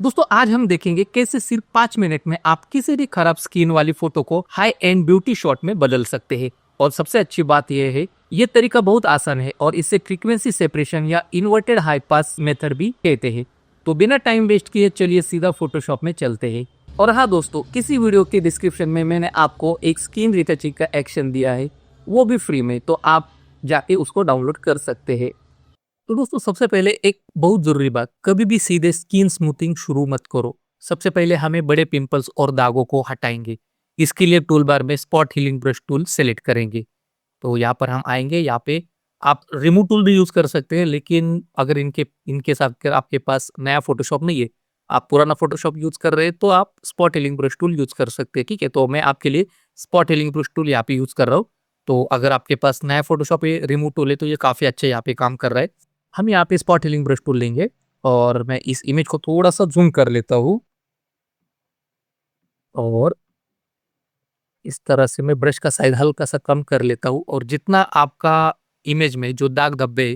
दोस्तों आज हम देखेंगे कैसे सिर्फ 5 मिनट में आप किसी भी खराब स्किन वाली फोटो को हाई एंड ब्यूटी शॉट में बदल सकते हैं। और सबसे अच्छी बात यह है, ये तरीका बहुत आसान है और इसे फ्रीक्वेंसी सेपरेशन या इन्वर्टेड हाई पास मेथड भी कहते हैं। तो बिना टाइम वेस्ट किए चलिए सीधा फोटोशॉप में चलते हैं। और हाँ दोस्तों, किसी वीडियो के डिस्क्रिप्शन में मैंने आपको एक स्किन रिटचिंग का एक्शन दिया है, वो भी फ्री में, तो आप जाके उसको डाउनलोड कर सकते हैं। तो दोस्तों सबसे पहले एक बहुत जरूरी बात, कभी भी सीधे स्किन स्मूथिंग शुरू मत करो। सबसे पहले हमें बड़े पिंपल्स और दागों को हटाएंगे। इसके लिए टूल बार में spot healing brush tool select करेंगे। तो यहाँ पर हम आएंगे, यहाँ पे आप रिमूव टूल भी यूज कर सकते हैं, लेकिन अगर इनके साथ अगर आपके पास नया फोटोशॉप नहीं है, आप पुराना फोटोशॉप यूज कर रहे हैं, तो आप spot healing brush tool use कर सकते हैं। ठीक है, तो मैं आपके लिए स्पॉट हीलिंग ब्रश टूल यहाँ पे यूज कर रहा हूँ। तो अगर आपके पास नया फोटोशॉप है, रिमूव टूल है, तो ये काफी अच्छा यहाँ पे काम कर रहा है। हम यहाँ पे स्पॉट हीलिंग ब्रश टूल लेंगे और मैं इस इमेज को थोड़ा सा जूम कर लेता हूँ और इस तरह से मैं ब्रश का साइज हल्का सा कम कर लेता हूँ। और जितना आपका इमेज में जो दाग धब्बे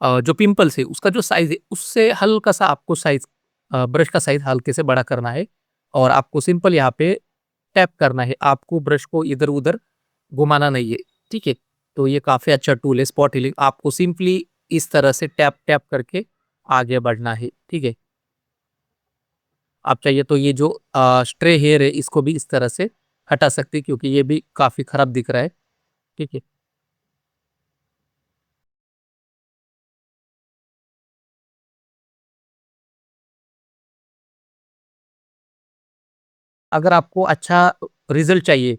जो पिंपल्स है उसका जो साइज है, उससे हल्का सा आपको साइज ब्रश का साइज हल्के से बड़ा करना है। और आपको सिंपल यहाँ पे टैप करना है, आपको ब्रश को इधर उधर घुमाना नहीं है। ठीक है, तो ये काफी अच्छा टूल है स्पॉट हीलिंग। आपको सिंपली इस तरह से टैप टैप करके आगे बढ़ना है। ठीक है, आप चाहिए तो ये जो स्ट्रे हेयर है इसको भी इस तरह से हटा सकते हैं, क्योंकि ये भी काफी खराब दिख रहा है। ठीक है, अगर आपको अच्छा रिजल्ट चाहिए,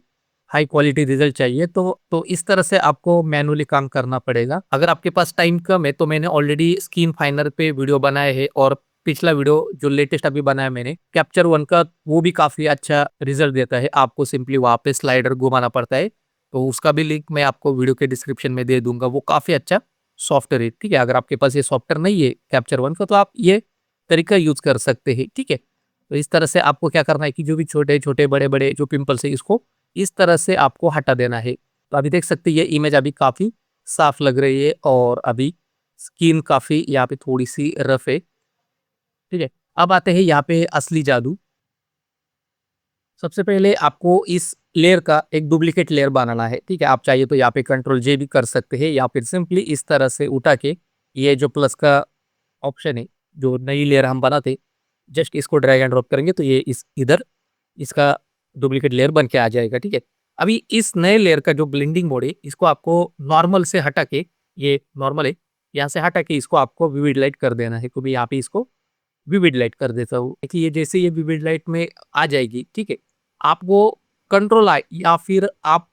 हाई क्वालिटी रिजल्ट चाहिए, तो इस तरह से आपको मैनुअली काम करना पड़ेगा। अगर आपके पास टाइम कम है तो मैंने ऑलरेडी स्किन फाइनर पे वीडियो बनाए हैं, और पिछला वीडियो जो लेटेस्ट अभी बनाया मैंने कैप्चर वन का, वो भी काफी अच्छा रिजल्ट देता है। आपको सिंपली वहां पे स्लाइडर घुमाना पड़ता है, तो उसका भी लिंक मैं आपको वीडियो के डिस्क्रिप्शन में दे दूंगा। वो काफी अच्छा सॉफ्टवेयर है। ठीक है, अगर आपके पास ये सॉफ्टवेयर नहीं है कैप्चर वन का, तो आप ये तरीका यूज कर सकते हैं। ठीक है, तो इस तरह से आपको क्या करना है कि जो भी छोटे छोटे बड़े बड़े जो पिंपल्स है, इसको इस तरह से आपको हटा देना है। तो अभी देख सकते हैं ये इमेज अभी काफी साफ लग रही है, और अभी स्किन काफी यहाँ पे थोड़ी सी रफ है। ठीक है, अब आते हैं यहाँ पे असली जादू। सबसे पहले आपको इस लेयर का एक डुप्लीकेट लेयर बनाना है। ठीक है, आप चाहिए तो यहाँ पे कंट्रोल जे भी कर सकते हैं, या फिर सिंपली इस तरह से उठा के ये जो प्लस का ऑप्शन है, जो नई लेयर हम बनाते, जस्ट इसको ड्रैग एंड ड्रॉप करेंगे तो ये इस इधर इसका डुप्लीकेट लेयर बन के आ जाएगा। ठीक है, अभी इस नए लेयर का जो ब्लेंडिंग मोड है, इसको आपको नॉर्मल से हटा के, ये नॉर्मल है, यहाँ से हटा के इसको आपको विविड लाइट कर देना है। तो मैं यहाँ पे इसको विविड लाइट कर देता हूँ। देखिए ये जैसे ये विविड लाइट में आ जाएगी, ठीक है, आपको कंट्रोल आई या फिर आप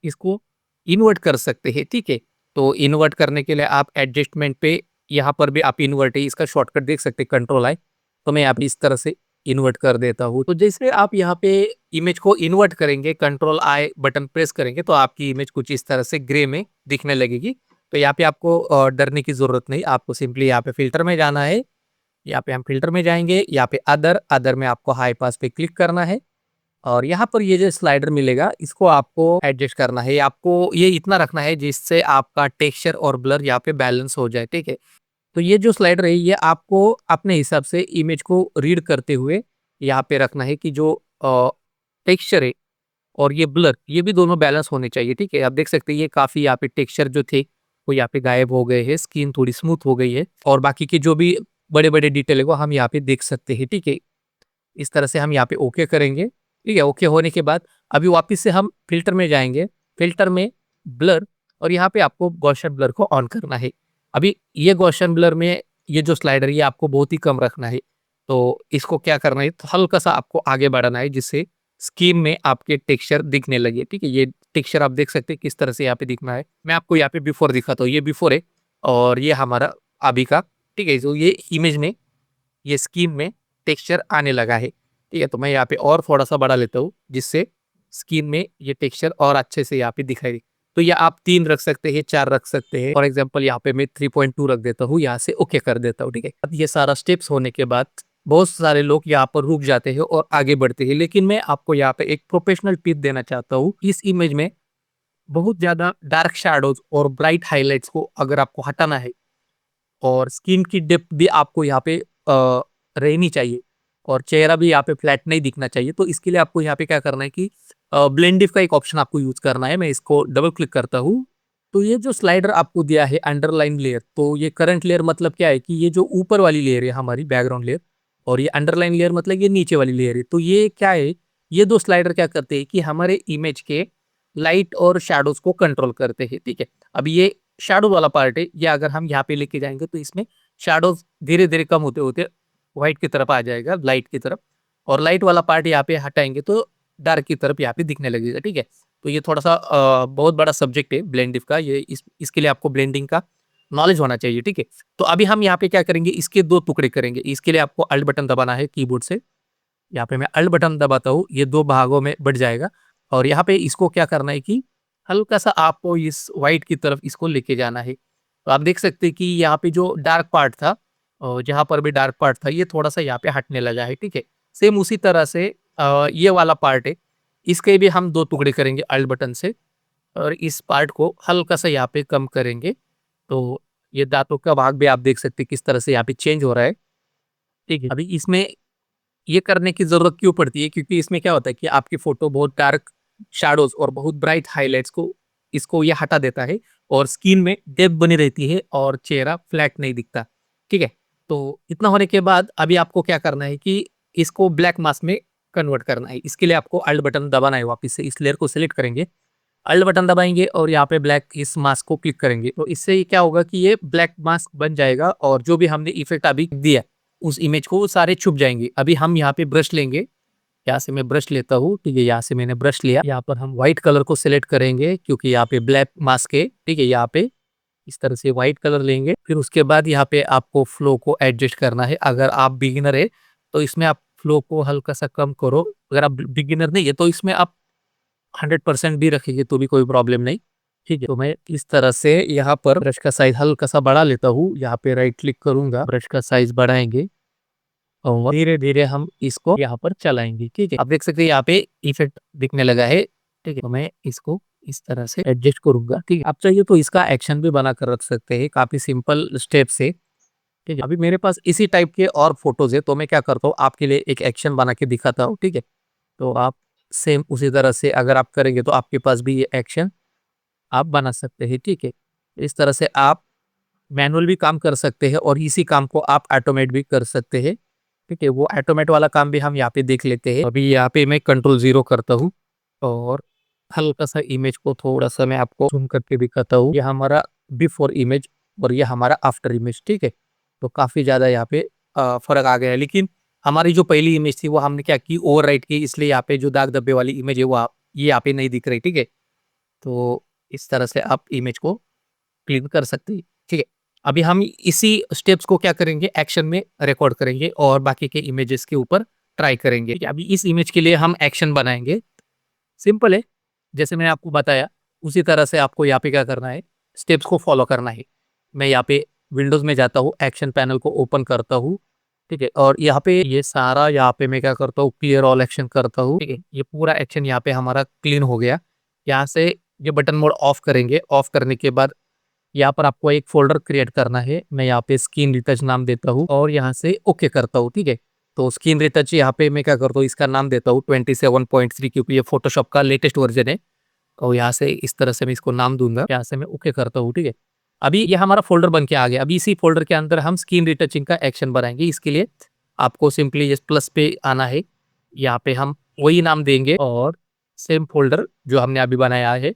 इसको इन्वर्ट कर सकते हैं। ठीक है, तो इन्वर्ट करने के लिए आप एडजस्टमेंट पे, यहाँ पर भी आप इन्वर्ट है, इसका शॉर्टकट देख सकते हैं, कंट्रोल आई। तो मैं यहाँ पे इस तरह से इन्वर्ट कर देता हूँ। तो जैसे आप यहाँ पे इमेज को इन्वर्ट करेंगे, कंट्रोल आई बटन प्रेस करेंगे, तो आपकी इमेज कुछ इस तरह से ग्रे में दिखने लगेगी। तो यहाँ पे आपको डरने की जरूरत नहीं, आपको सिंपली यहाँ पे फिल्टर में जाना है। यहाँ पे हम फिल्टर में जाएंगे, यहाँ पे अदर अदर में आपको हाई पास पे क्लिक करना है, और यहाँ पर ये जो स्लाइडर मिलेगा इसको आपको एडजस्ट करना है। आपको ये इतना रखना है जिससे आपका टेक्सचर और ब्लर यहाँ पे बैलेंस हो जाए। ठीक है, तो ये जो स्लाइडर है ये आपको अपने हिसाब से इमेज को रीड करते हुए यहाँ पे रखना है कि जो टेक्सचर है और ये ब्लर, ये भी दोनों बैलेंस होने चाहिए। ठीक है, आप देख सकते हैं ये काफी यहाँ पे टेक्सचर जो थे वो यहाँ पे गायब हो गए हैं, स्किन थोड़ी स्मूथ हो गई है, और बाकी के जो भी बड़े बड़े डिटेल है वो हम यहाँ पे देख सकते हैं। ठीक है, इस तरह से हम यहाँ पे ओके करेंगे। ठीक है, ओके होने के बाद अभी वापस से हम फिल्टर में जाएंगे, फिल्टर में ब्लर, और यहाँ पे आपको गॉसियन ब्लर को ऑन करना है। अभी ये गॉसियन ब्लर में ये जो स्लाइडर ये आपको बहुत ही कम रखना है। तो इसको क्या करना है, तो हल्का सा आपको आगे बढ़ाना है, जिससे स्किन में आपके टेक्सचर दिखने लगे। ठीक है, ये टेक्सचर आप देख सकते हैं किस तरह से यहाँ पे दिखना है। मैं आपको यहाँ पे बिफोर दिखाता हूँ, ये बिफोर है और ये हमारा अभी का। ठीक है, तो ये इमेज में ये स्किन में टेक्सचर आने लगा है। ठीक है, तो मैं यहाँ पे और थोड़ा सा बढ़ा लेता हूँ, जिससे स्किन में ये टेक्सचर और अच्छे से यहाँ पे दिखाई दे। तो ये आप 3 रख सकते हैं, 4 रख सकते हैं। फॉर एग्जाम्पल यहाँ पे मैं 3.2 रख देता हूँ, यहाँ से ओके कर देता हूँ। ठीक है, अब ये सारा स्टेप्स होने के बाद बहुत सारे लोग यहाँ पर रुक जाते हैं और आगे बढ़ते हैं, लेकिन मैं आपको यहाँ पे एक प्रोफेशनल टिप देना चाहता हूँ। इस इमेज में बहुत ज्यादा डार्क शैडोज और ब्राइट हाईलाइट्स को अगर आपको हटाना है, और स्किन की डेप्थ भी आपको यहाँ पे रहनी चाहिए, और चेहरा भी यहाँ पे फ्लैट नहीं दिखना चाहिए। तो इसके लिए आपको यहाँ पे क्या करना है कि ब्लेंडिफ का एक ऑप्शन आपको यूज करना है। मैं इसको डबल क्लिक करता हूँ। तो ये जो स्लाइडर आपको दिया है अंडरलाइन लेयर, तो ये करंट लेयर मतलब क्या है कि ये जो ऊपर वाली लेयर है हमारी बैकग्राउंड लेयर, और ये अंडरलाइन लेयर मतलब ये नीचे वाली लेयर है। तो ये क्या है, ये दो स्लाइडर क्या करते हैं कि हमारे इमेज के लाइट और शैडोज को कंट्रोल करते हैं। ठीक है, अब ये शैडो वाला पार्ट है, ये अगर हम यहाँ पे लेके जाएंगे तो इसमें शैडोज धीरे धीरे कम होते होते व्हाइट की तरफ आ जाएगा, लाइट की तरफ। और लाइट वाला पार्ट यहाँ पे हटाएंगे तो डार्क की तरफ यहाँ पे दिखने लगेगा। ठीक है, तो ये थोड़ा सा बहुत बड़ा सब्जेक्ट है ब्लेंडिफ का, ये इसके लिए आपको ब्लेंडिंग का नॉलेज होना चाहिए। ठीक है, तो अभी हम यहाँ पे क्या करेंगे, इसके दो टुकड़े करेंगे। इसके लिए आपको अल्ट बटन दबाना है कीबोर्ड से। यहाँ पे मैं अल्ट बटन दबाता हूँ, ये दो भागों में बढ़ जाएगा। और यहाँ पे इसको क्या करना है कि हल्का सा आपको इस व्हाइट की तरफ इसको लेके जाना है। तो आप देख सकते हैं कि यहाँ पे जो डार्क पार्ट था, और जहाँ पर भी डार्क पार्ट था, ये थोड़ा सा यहाँ पे हटने लगा है। ठीक है, सेम उसी तरह से ये वाला पार्ट है, इसके भी हम दो टुकड़े करेंगे अल्ट बटन से, और इस पार्ट को हल्का सा यहाँ पे कम करेंगे। तो ये दांतों का भाग भी आप देख सकते हैं किस तरह से यहाँ पे चेंज हो रहा है। ठीक है, अभी इसमें ये करने की जरूरत क्यों पड़ती है, क्योंकि इसमें क्या होता है कि आपकी फोटो बहुत डार्क शैडोज और बहुत ब्राइट हाइलाइट्स को इसको ये हटा देता है, और स्किन में डेप्थ बनी रहती है और चेहरा फ्लैट नहीं दिखता। ठीक है, तो इतना होने के बाद अभी आपको क्या करना है कि इसको ब्लैक मास्क में कन्वर्ट करना है। इसके लिए आपको अल्ट बटन दबाना है, वापस से इस लेयर को सिलेक्ट करेंगे, अल्ट बटन दबाएंगे और यहाँ पे ब्लैक इस मास्क को क्लिक करेंगे। तो इससे ये क्या होगा कि ये ब्लैक मास्क बन जाएगा, और जो भी हमने इफेक्ट अभी दिया उस इमेज को सारे छुप जाएंगे। अभी हम यहाँ पे ब्रश लेंगे, यहाँ से मैं ब्रश लेता हूँ। ठीक है, यहाँ से मैंने ब्रश लिया, यहाँ पर हम व्हाइट कलर को सिलेक्ट करेंगे क्योंकि यहाँ पे ब्लैक मास्क है। ठीक है, यहाँ पे इस तरह से व्हाइट कलर लेंगे। फिर उसके बाद यहाँ पे आपको फ्लो को एडजस्ट करना है। अगर आप बिगिनर है तो इसमें आप फ्लो को हल्का सा कम करो, अगर आप बिगिनर नहीं है तो इसमें आप 100% भी रखेंगे तो भी कोई प्रॉब्लम नहीं। ठीक है, तो मैं इस तरह से यहाँ पर ब्रश का साइज हल्का सा बढ़ा लेता हूँ। यहाँ पे राइट क्लिक करूंगा, ब्रश का साइज बढ़ाएंगे और धीरे धीरे हम इसको यहाँ पर चलाएंगे। ठीक है, आप देख सकते हैं यहाँ पे इफेक्ट दिखने लगा है। ठीक है, तो मैं इसको इस तरह से एडजस्ट करूंगा। ठीक है, आप चाहिए तो इसका एक्शन भी बना कर रख सकते हैं, काफी सिंपल स्टेप से। ठीक है, अभी मेरे पास इसी टाइप के और फोटोज है, तो मैं क्या करता हूँ आपके लिए एक एक्शन बना के दिखाता हूँ। ठीक है, तो आप सेम उसी तरह से अगर आप करेंगे तो आपके पास भी ये एक्शन आप बना सकते हैं। ठीक है, इस तरह से आप मैनुअल भी काम कर सकते हैं और इसी काम को आप ऑटोमेट भी कर सकते हैं। ठीक है, वो ऑटोमेट वाला काम भी हम यहाँ पे देख लेते हैं। अभी यहाँ पे मैं कंट्रोल 0 करता हूँ और हल्का सा इमेज को थोड़ा सा मैं आपको जूम करके दिखाता हूँ। ये हमारा बिफोर इमेज और ये हमारा आफ्टर इमेज। ठीक है, तो काफ़ी ज़्यादा यहाँ पे फर्क आ गया है। लेकिन हमारी जो पहली इमेज थी वो हमने क्या की, ओवर राइट की, इसलिए यहाँ पे जो दाग धब्बे वाली इमेज है वो ये यहाँ पे नहीं दिख रही। ठीक है, तो इस तरह से आप इमेज को क्लीन कर सकते हैं। ठीक है, अभी हम इसी स्टेप्स को क्या करेंगे, एक्शन में रिकॉर्ड करेंगे और बाकी के इमेजेस के ऊपर ट्राई करेंगे। ठीक है, अभी इस इमेज के लिए हम एक्शन बनाएंगे। सिंपल है, जैसे मैंने आपको बताया उसी तरह से आपको यहाँ पे क्या करना है, स्टेप्स को फॉलो करना है। मैं यहाँ पे विंडोज में जाता हूँ, एक्शन पैनल को ओपन करता हूँ। ठीक है, और यहाँ पे ये सारा यहाँ पे मैं क्या करता हूँ, क्लियर ऑल एक्शन करता हूँ। ठीक है, ये पूरा एक्शन यहाँ पे हमारा क्लीन हो गया। यहाँ से ये बटन मोड ऑफ करेंगे। ऑफ करने के बाद यहाँ पर आपको एक फोल्डर क्रिएट करना है। मैं यहाँ पे स्किन रिटच नाम देता हूँ और यहाँ से ओके करता हूँ। ठीक है, तो स्किन रिटच यहाँ पे मैं क्या करता हूँ, इसका नाम देता हूँ 27.3, क्योंकि ये फोटोशॉप का लेटेस्ट वर्जन है। और यहाँ से इस तरह से मैं इसको नाम दूंगा, यहाँ से मैं ओके करता हूँ। ठीक है, अभी ये हमारा फोल्डर बन के आ गया। अभी इसी फोल्डर के अंदर हम स्किन रिटचिंग का एक्शन बनाएंगे। इसके लिए आपको सिंपली इस प्लस पे आना है, यहाँ पे हम वही नाम देंगे और सेम फोल्डर जो हमने अभी बनाया है,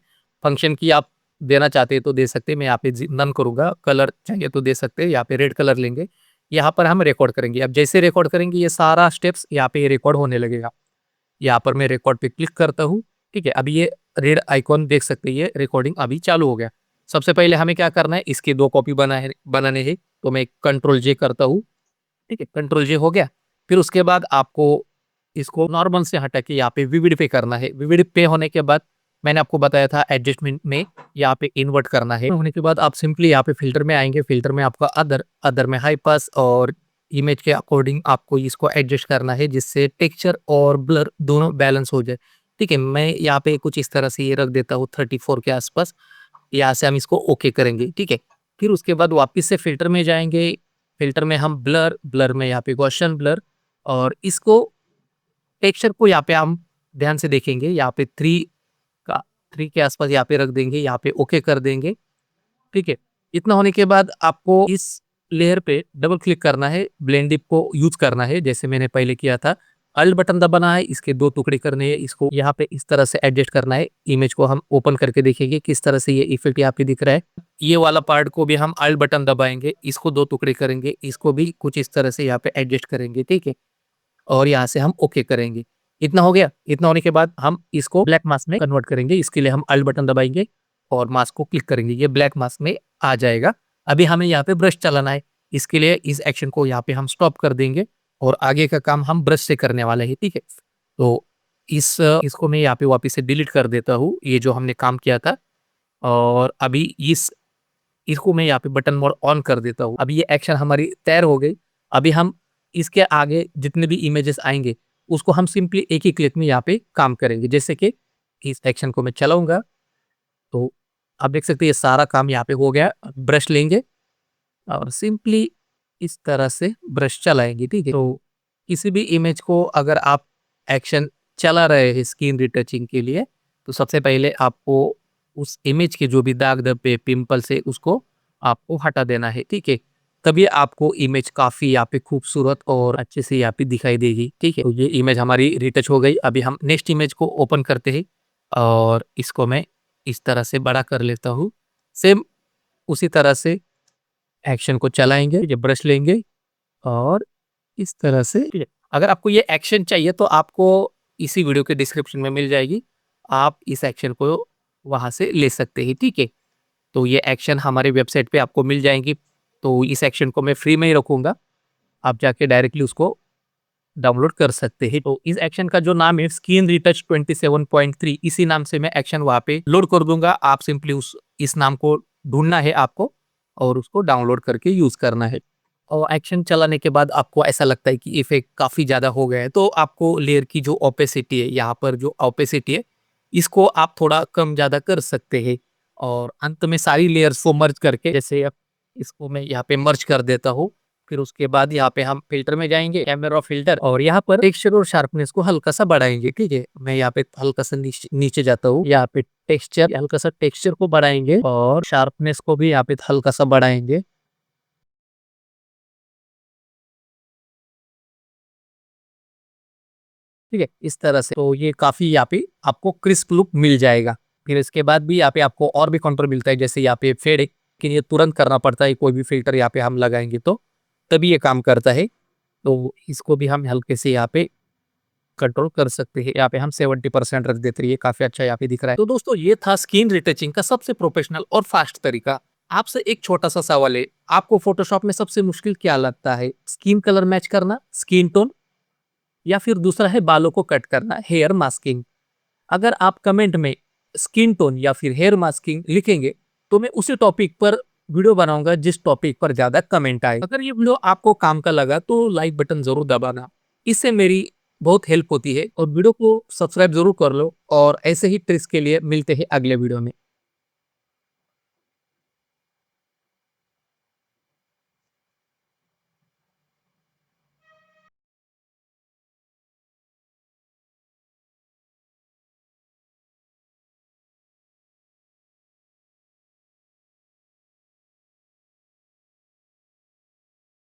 फंक्शन की आप देना चाहते हैं तो दे सकते हैं। मैं यहाँ पे नन करूंगा, कलर चाहिए तो दे सकते हैं, यहाँ पे रेड कलर लेंगे। यहाँ पर हम रिकॉर्ड करेंगे। अब जैसे रिकॉर्ड करेंगे ये सारा स्टेप्स यहाँ पे रिकॉर्ड होने लगेगा। यहाँ पर मैं रिकॉर्ड पे क्लिक करता हूँ। ठीक है, अभी ये रेड आइकॉन देख सकते हैं, ये रिकॉर्डिंग अभी चालू हो गया। सबसे पहले हमें क्या करना है, इसके दो कॉपी बनाने हैं, तो मैं कंट्रोल J करता हूँ। ठीक है, कंट्रोल J हो गया। फिर उसके बाद आपको इसको नॉर्मल से हटा के यहाँ पे विविड पे करना है। विविड पे होने के बाद मैंने आपको बताया था एडजस्टमेंट में यहाँ पे इन्वर्ट करना है। होने के बाद आप सिंपली यहाँ पे फिल्टर में आएंगे। फिल्टर में आपका अदर में हाई पास और इमेज के अकॉर्डिंग आपको इसको एडजस्ट करना है, जिससे टेक्सचर और ब्लर दोनों बैलेंस हो जाए। ठीक है, मैं यहाँ पे कुछ इस तरह से ये रख देता हूँ 34 के आसपास। यहाँ से हम इसको ओके करेंगे। ठीक है, फिर उसके बाद वापस से फिल्टर में जाएंगे। फिल्टर में हम ब्लर में यहाँ पे गॉसियन ब्लर और इसको टेक्सचर को यहाँ पे हम ध्यान से देखेंगे, यहाँ पे 3 के आसपास यहाँ पे रख देंगे, यहाँ पे ओके कर देंगे। ठीक है, इतना होने के बाद आपको इस लेयर पे डबल क्लिक करना है, ब्लेंड डिप को यूज करना है जैसे मैंने पहले किया था। अल्ट बटन दबाना है, इसके 2 टुकड़े करने हैं, इसको यहाँ पे इस तरह से एडजस्ट करना है। इमेज को हम ओपन करके देखेंगे किस तरह से ये इफेक्ट यहाँ पे दिख रहा है। ये वाला पार्ट को भी हम अल्ट बटन दबाएंगे, इसको 2 टुकड़े करेंगे, इसको भी कुछ इस तरह से यहाँ पे एडजस्ट करेंगे। ठीक है, और यहाँ से हम ओके करेंगे। इतना हो गया। इतना होने के बाद हम इसको ब्लैक मास्क में कन्वर्ट करेंगे। इसके लिए हम अल्ट बटन दबाएंगे और मास्क को क्लिक करेंगे, ये ब्लैक मास्क में आ जाएगा। अभी हमें यहाँ पे ब्रश चलाना है, इसके लिए इस एक्शन को यहाँ पे हम स्टॉप कर देंगे और आगे का काम हम ब्रश से करने वाले हैं। ठीक है, तो इसको मैं यहाँ पे वापस से डिलीट कर देता हूँ, ये जो हमने काम किया था। और अभी इसको मैं यहाँ पे बटन मोड ऑन कर देता हूँ। अभी ये एक्शन हमारी तैयार हो गई। अभी हम इसके आगे जितने भी इमेजेस आएंगे उसको हम सिंपली एक ही क्लिक में यहाँ पे काम करेंगे। जैसे कि इस एक्शन को मैं चलाऊंगा तो आप देख सकते हैं ये सारा काम यहाँ पे हो गया। ब्रश लेंगे और सिंपली इस तरह से ब्रश चलाएंगे। ठीक है, तो किसी भी इमेज को अगर आप एक्शन चला रहे हैं स्किन रिटचिंग के लिए, तो सबसे पहले आपको उस इमेज के जो भी दाग धब्बे पिंपल्स है उसको आपको हटा देना है। ठीक है, तभी आपको इमेज काफी यहाँ पे खूबसूरत और अच्छे से यहाँ पे दिखाई देगी। ठीक है, तो ये इमेज हमारी रिटच हो गई। अभी हम नेक्स्ट इमेज को ओपन करते हैं और इसको मैं इस तरह से बड़ा कर लेता हूँ। सेम उसी तरह से एक्शन को चलाएंगे, ये ब्रश लेंगे और इस तरह से। ठीक है, अगर आपको ये एक्शन चाहिए तो आपको इसी वीडियो के डिस्क्रिप्शन में मिल जाएगी, आप इस एक्शन को वहां से ले सकते हैं। ठीक है, तो ये एक्शन हमारे वेबसाइट पे आपको मिल जाएंगी। तो इस एक्शन को मैं फ्री में ही रखूंगा, आप जाके डायरेक्टली उसको डाउनलोड कर सकते हैं। तो इस एक्शन का जो नाम है स्किन रिटच 27.3, इसी नाम से मैं एक्शन वहां पे लोड कर दूंगा। आप सिंपली इस नाम को ढूंढना है आपको और उसको डाउनलोड करके यूज करना है। और एक्शन चलाने के बाद आपको ऐसा लगता है कि इफेक्ट काफी ज्यादा हो गया है, तो आपको लेयर की जो ओपेसिटी है, यहाँ पर जो ओपेसिटी है, इसको आप थोड़ा कम ज्यादा कर सकते हैं। और अंत में सारी लेयर्स को मर्ज करके, जैसे अब इसको मैं यहाँ पे मर्ज कर देता हूँ। फिर उसके बाद यहाँ पे हम फिल्टर में जाएंगे, कैमरा फिल्टर, और यहाँ पर टेक्सचर और शार्पनेस को हल्का सा बढ़ाएंगे। ठीक है, मैं यहाँ पे हल्का सा नीचे जाता हूँ, यहाँ पे टेक्सचर, हल्का सा टेक्सचर को बढ़ाएंगे और शार्पनेस को भी यहाँ पे हल्का सा बढ़ाएंगे। ठीक है, इस तरह से तो ये काफी यहाँ पे आपको क्रिस्प लुक मिल जाएगा। फिर इसके बाद भी यहाँ पे आपको और भी कंट्रोल मिलता है, जैसे यहाँ पे फेड है, कि ये तुरंत करना पड़ता है, कोई भी फिल्टर यहाँ पे हम लगाएंगे तो तभी ये काम करता है। तो इसको भी हम हल्के से यहाँ पे कंट्रोल कर सकते हैं। यहाँ पे हम 70% रख देते हैं, ये काफी अच्छा यहाँ पे दिख रहा है। तो दोस्तों ये था स्किन रिटचिंग का सबसे प्रोफेशनल और फास्ट तरीका। आपसे एक छोटा सा सवाल है, आपको फोटोशॉप में सबसे मुश्किल क्या लगता है? स्किन कलर मैच करना, स्किन टोन, या फिर दूसरा है बालों को कट करना, हेयर मास्किंग? अगर आप कमेंट में स्किन टोन या फिर हेयर मास्किंग लिखेंगे तो मैं उसी टॉपिक पर वीडियो बनाऊंगा जिस टॉपिक पर ज्यादा कमेंट आए। अगर ये वीडियो आपको काम का लगा तो लाइक बटन जरूर दबाना, इससे मेरी बहुत हेल्प होती है। और वीडियो को सब्सक्राइब जरूर कर लो, और ऐसे ही ट्रिक्स के लिए मिलते हैं अगले वीडियो में।